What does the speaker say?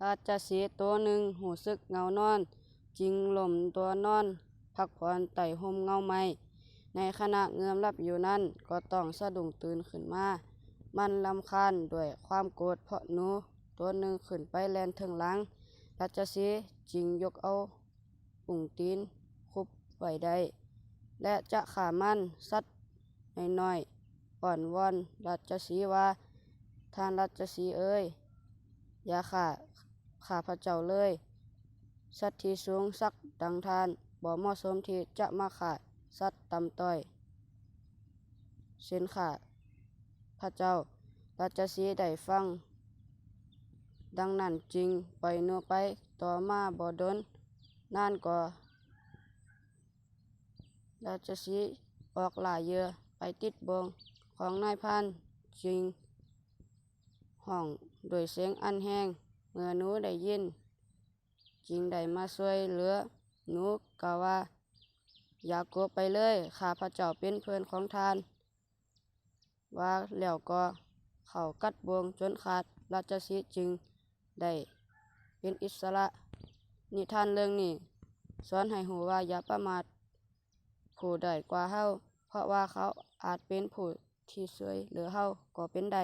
ราชสีห์ตัวหนึ่งหูสึกเหงานอนจึงหล่มตัวนอนพักผ่อนไต่ห่มเงาไม้ในขณะเงื้อมหลับอยู่นั้นก็ต้องสะดุ้งตื่นขึ้นมามันรำคาญด้วยความโกรธเพราะหนูตัวหนึ่งขึ้นไปแล่นถึงหลังราชสีห์จึงยกเอาปุ่งตีนคุบไว้ได้และจะฆ่ามันสัตว์น้อยๆอ่อนวอนราชสีห์ว่าท่านราชสีห์เอ๋ยอย่าฆ่าข้าพเจ้าเลยสัตว์ที่สูงสักดังท่านบ่เหมาะสมที่จะมาฆ่าสัตว์ต่ำต้อยเช่นข้าพระเจ้าราชสีห์ได้ฟังดังนั้นจึงปล่อยหนูไปต่อมาบ่ดนนานก็ราชสีห์ออกล่าเหยื่อไปติดบ่วงของนายพรานจึงห้องด้วยเสียงอันแห้งเมื่อหนูได้ยินจึงได้มาช่วยเหลือหนูกล่าวว่าอย่ากลัวไปเลยข้าพระเจ้าเป็นเพื่อนของท่านว่าแล้วก็เข้ากัดบ่วงจนขาดราชสีห์จึงได้เป็นอิสระนิทานเรื่องนี้สอนให้รู้ว่าอย่าประมาทผู้ด้อยกว่าเราเพราะว่าเขาอาจเป็นผู้ที่ช่วยเหลือเราก็เป็นได้